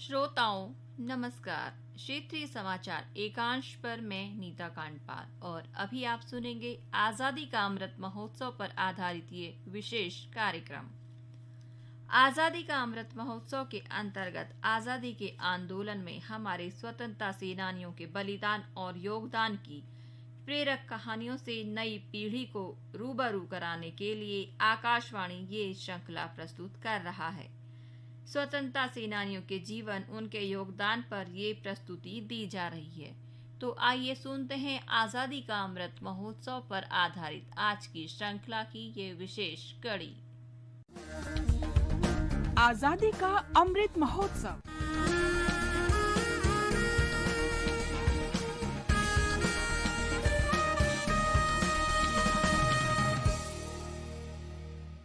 श्रोताओं नमस्कार। क्षेत्रीय समाचार एकांश पर मैं नीता कांडपाल और अभी आप सुनेंगे आजादी का अमृत महोत्सव पर आधारित ये विशेष कार्यक्रम। आजादी का अमृत महोत्सव के अंतर्गत आजादी के आंदोलन में हमारे स्वतंत्रता सेनानियों के बलिदान और योगदान की प्रेरक कहानियों से नई पीढ़ी को रूबरू कराने के लिए आकाशवाणी ये श्रृंखला प्रस्तुत कर रहा है। स्वतंत्रता सेनानियों के जीवन, उनके योगदान पर ये प्रस्तुति दी जा रही है। तो आइए सुनते हैं आजादी का अमृत महोत्सव पर आधारित आज की श्रृंखला की ये विशेष कड़ी। आजादी का अमृत महोत्सव।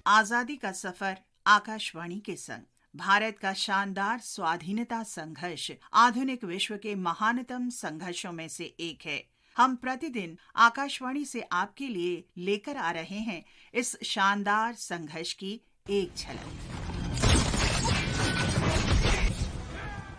आजादी का सफर आकाशवाणी के संग भारत का शानदार स्वाधीनता संघर्ष आधुनिक विश्व के महानतम संघर्षों में से एक है। हम प्रतिदिन आकाशवाणी से आपके लिए लेकर आ रहे हैं इस शानदार संघर्ष की एक झलक।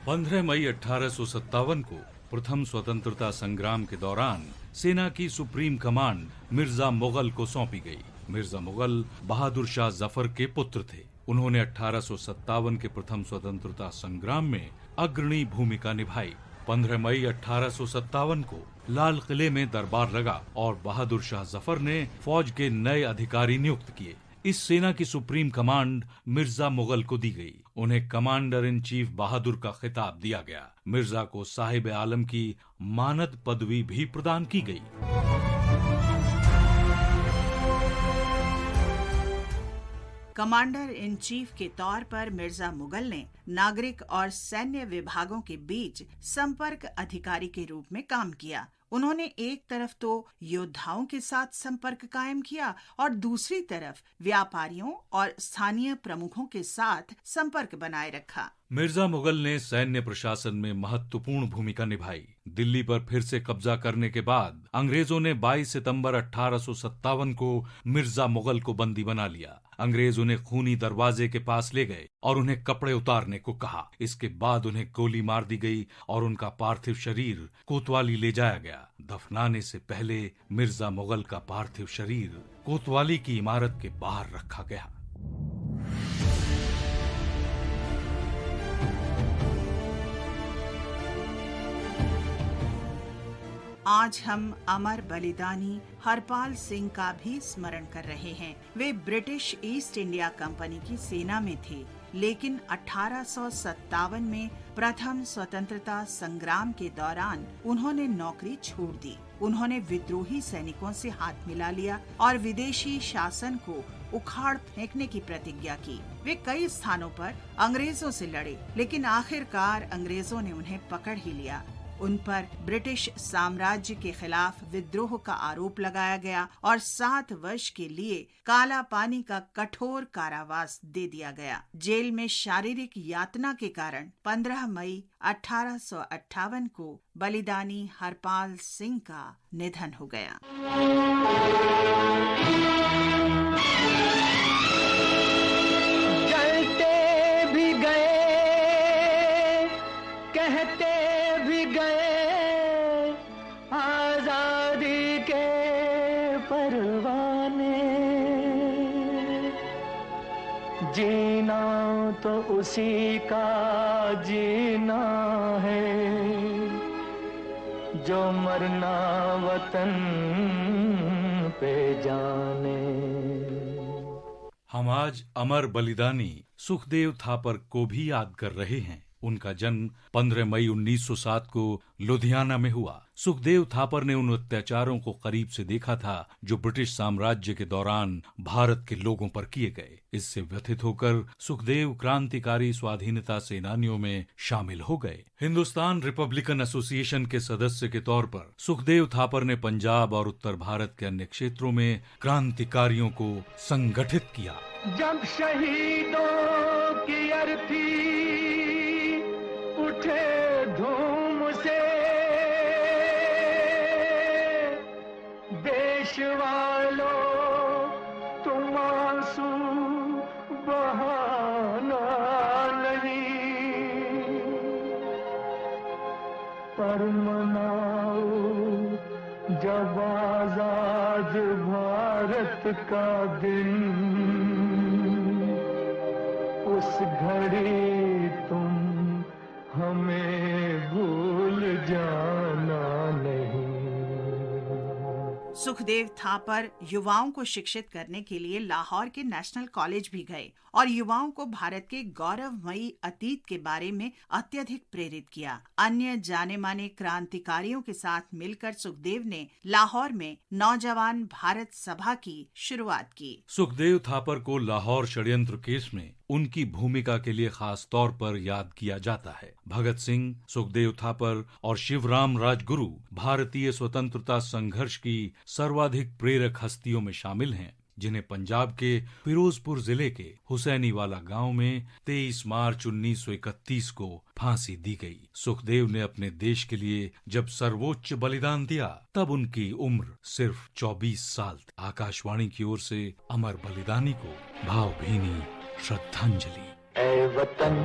15 मई 1857 को प्रथम स्वतंत्रता संग्राम के दौरान सेना की सुप्रीम कमांड मिर्जा मुगल को सौंपी गई। मिर्जा मुगल बहादुर शाह जफर के पुत्र थे। उन्होंने 1857 के प्रथम स्वतंत्रता संग्राम में अग्रणी भूमिका निभाई। 15 मई 1857 को लाल किले में दरबार लगा और बहादुर शाह जफर ने फौज के नए अधिकारी नियुक्त किए। इस सेना की सुप्रीम कमांड मिर्जा मुगल को दी गई। उन्हें कमांडर इन चीफ बहादुर का खिताब दिया गया। मिर्जा को साहिब आलम की मानद पदवी भी प्रदान की गई। कमांडर इन चीफ के तौर पर मिर्जा मुगल ने नागरिक और सैन्य विभागों के बीच संपर्क अधिकारी के रूप में काम किया। उन्होंने एक तरफ तो योद्धाओं के साथ संपर्क कायम किया और दूसरी तरफ व्यापारियों और स्थानीय प्रमुखों के साथ संपर्क बनाए रखा। मिर्जा मुगल ने सैन्य प्रशासन में महत्वपूर्ण भूमिका निभाई। दिल्ली पर फिर से कब्जा करने के बाद अंग्रेजों ने 22 सितंबर 1857 को मिर्जा मुगल को बंदी बना लिया। अंग्रेज उन्हें खूनी दरवाजे के पास ले गए और उन्हें कपड़े उतारने को कहा। इसके बाद उन्हें गोली मार दी गई और उनका पार्थिव शरीर कोतवाली ले जाया गया। दफनाने से पहले मिर्जा मुगल का पार्थिव शरीर कोतवाली की इमारत के बाहर रखा गया। आज हम अमर बलिदानी हरपाल सिंह का भी स्मरण कर रहे हैं। वे ब्रिटिश ईस्ट इंडिया कंपनी की सेना में थे, लेकिन 1857 में प्रथम स्वतंत्रता संग्राम के दौरान उन्होंने नौकरी छोड़ दी। उन्होंने विद्रोही सैनिकों से हाथ मिला लिया और विदेशी शासन को उखाड़ फेंकने की प्रतिज्ञा की। वे कई स्थानों पर अंग्रेजों से लड़े, लेकिन आखिरकार अंग्रेजों ने उन्हें पकड़ ही लिया। उन पर ब्रिटिश साम्राज्य के खिलाफ विद्रोह का आरोप लगाया गया और 7 वर्ष के लिए काला पानी का कठोर कारावास दे दिया गया। जेल में शारीरिक यातना के कारण 15 मई 1858 को बलिदानी हरपाल सिंह का निधन हो गया। जलते भी गए, कहते भी गए, आजादी के परवाने। जीना तो उसी का जीना है, जो मरना वतन पे जाने। हम आज अमर बलिदानी सुखदेव थापर को भी याद कर रहे हैं। उनका जन्म 15 मई 1907 को लुधियाना में हुआ। सुखदेव थापर ने उन अत्याचारों को करीब से देखा था जो ब्रिटिश साम्राज्य के दौरान भारत के लोगों पर किए गए। इससे व्यथित होकर सुखदेव क्रांतिकारी स्वाधीनता सेनानियों में शामिल हो गए। हिंदुस्तान रिपब्लिकन एसोसिएशन के सदस्य के तौर पर सुखदेव थापर ने पंजाब और उत्तर भारत के अन्य क्षेत्रों में क्रांतिकारियों को संगठित किया। जब शहीदों की अर्थी उठे धूम से, देश वालों तुम आंसू बहाना नहीं। का दिन, उस घड़ी तुम हमें भूल जाना नहीं। सुखदेव थापर युवाओं को शिक्षित करने के लिए लाहौर के नेशनल कॉलेज भी गए और युवाओं को भारत के गौरवमयी अतीत के बारे में अत्यधिक प्रेरित किया। अन्य जाने माने क्रांतिकारियों के साथ मिलकर सुखदेव ने लाहौर में नौजवान भारत सभा की शुरुआत की। सुखदेव थापर को लाहौर षड्यंत्र केस में उनकी भूमिका के लिए खास तौर पर याद किया जाता है। भगत सिंह, सुखदेव थापर और शिवराम राजगुरु भारतीय स्वतंत्रता संघर्ष की सर्वाधिक प्रेरक हस्तियों में शामिल हैं, जिन्हें पंजाब के फिरोजपुर जिले के हुसैनीवाला गांव में 23 मार्च 1931 को फांसी दी गई। सुखदेव ने अपने देश के लिए जब सर्वोच्च बलिदान दिया तब उनकी उम्र सिर्फ 24 साल थी। आकाशवाणी की ओर से अमर बलिदानी को भावभीनी श्रद्धांजलि। ऐ वतन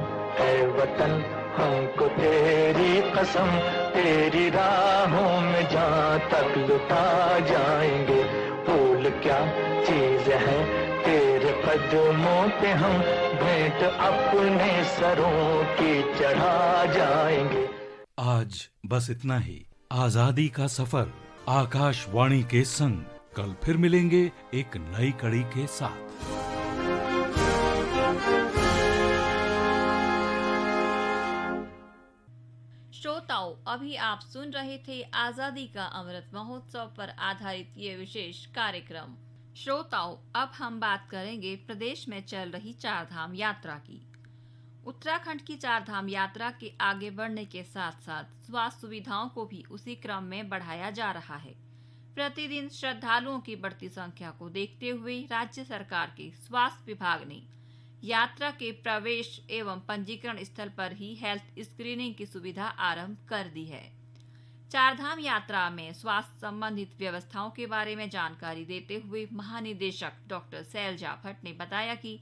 हमको तेरी कसम, तेरी राहों में जहाँ तक लुटा जाएंगे। फूल क्या चीज है तेरे कदमों पे, हम भेंट अपने सरों की चढ़ा जाएंगे। आज बस इतना ही। आजादी का सफर आकाशवाणी के संग। कल फिर मिलेंगे एक नई कड़ी के साथ। श्रोताओं, अभी आप सुन रहे थे आजादी का अमृत महोत्सव पर आधारित ये विशेष कार्यक्रम। श्रोताओं, अब हम बात करेंगे प्रदेश में चल रही चारधाम यात्रा की। उत्तराखंड की चारधाम यात्रा के आगे बढ़ने के साथ साथ स्वास्थ्य सुविधाओं को भी उसी क्रम में बढ़ाया जा रहा है। प्रतिदिन श्रद्धालुओं की बढ़ती संख्या को देखते हुए राज्य सरकार के स्वास्थ्य विभाग ने यात्रा के प्रवेश एवं पंजीकरण स्थल पर ही हेल्थ स्क्रीनिंग की सुविधा आरंभ कर दी है। चारधाम यात्रा में स्वास्थ्य संबंधित व्यवस्थाओं के बारे में जानकारी देते हुए महानिदेशक डॉक्टर शैलजा भट्ट ने बताया कि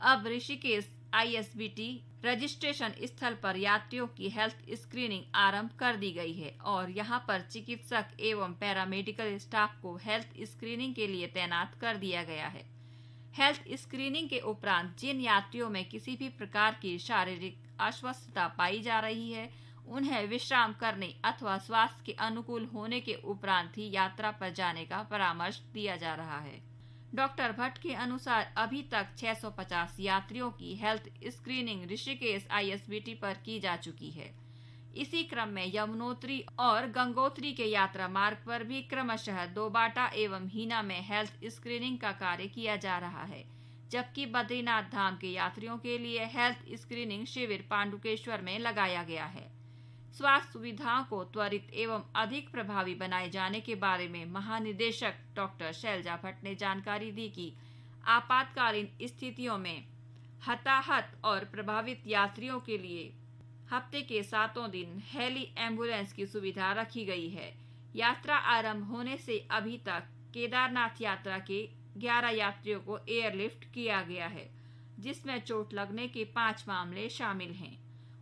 अब ऋषिकेश ISBT रजिस्ट्रेशन स्थल पर यात्रियों की हेल्थ स्क्रीनिंग आरंभ कर दी गई है और यहां पर चिकित्सक एवं पैरामेडिकल स्टाफ को हेल्थ स्क्रीनिंग के लिए तैनात कर दिया गया है। हेल्थ स्क्रीनिंग के उपरांत जिन यात्रियों में किसी भी प्रकार की शारीरिक अस्वस्थता पाई जा रही है, उन्हें विश्राम करने अथवा स्वास्थ्य के अनुकूल होने के उपरांत ही यात्रा पर जाने का परामर्श दिया जा रहा है। डॉक्टर भट्ट के अनुसार अभी तक 650 यात्रियों की हेल्थ स्क्रीनिंग ऋषिकेश ISBT पर की जा चुकी है। इसी क्रम में यमुनोत्री और गंगोत्री के यात्रा मार्ग पर भी क्रमशः दोबाटा एवं हीना में हेल्थ स्क्रीनिंग का कार्य किया जा रहा है, जबकि बद्रीनाथ धाम के यात्रियों के लिए हेल्थ स्क्रीनिंग शिविर पांडुकेश्वर में लगाया गया है। स्वास्थ्य सुविधाओं को त्वरित एवं अधिक प्रभावी बनाए जाने के बारे में महानिदेशक डॉक्टर शैलजा भट्ट ने जानकारी दी कि आपातकालीन स्थितियों में हताहत और प्रभावित यात्रियों के लिए हफ्ते के 7 दिन हेली एम्बुलेंस की सुविधा रखी गई है। यात्रा आरंभ होने से अभी तक केदारनाथ यात्रा के 11 यात्रियों को एयरलिफ्ट किया गया है, जिसमें चोट लगने के 5 मामले शामिल हैं।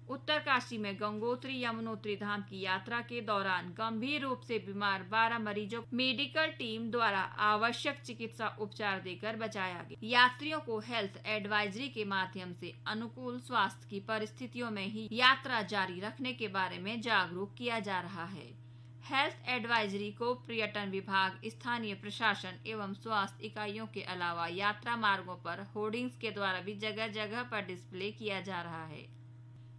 उत्तरकाशी में गंगोत्री यमुनोत्री धाम की यात्रा के दौरान गंभीर रूप से बीमार 12 मरीजों को मेडिकल टीम द्वारा आवश्यक चिकित्सा उपचार देकर बचाया गया। यात्रियों को हेल्थ एडवाइजरी के माध्यम से अनुकूल स्वास्थ्य की परिस्थितियों में ही यात्रा जारी रखने के बारे में जागरूक किया जा रहा है। हेल्थ एडवाइजरी को पर्यटन विभाग, स्थानीय प्रशासन एवं स्वास्थ्य इकाइयों के अलावा यात्रा मार्गों पर होर्डिंग्स के द्वारा भी जगह जगह पर डिस्प्ले किया जा रहा है।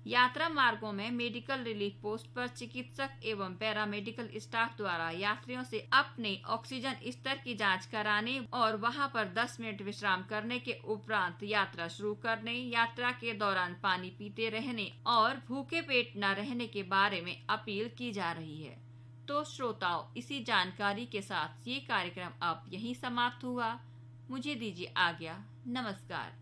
यात्रा मार्गों में मेडिकल रिलीफ पोस्ट पर चिकित्सक एवं पैरामेडिकल स्टाफ द्वारा यात्रियों से अपने ऑक्सीजन स्तर की जांच कराने और वहां पर 10 मिनट विश्राम करने के उपरांत यात्रा शुरू करने, यात्रा के दौरान पानी पीते रहने और भूखे पेट न रहने के बारे में अपील की जा रही है। तो श्रोताओं, इसी जानकारी के साथ ये कार्यक्रम अब यहीं समाप्त हुआ। मुझे दीजिए आज्ञा। नमस्कार।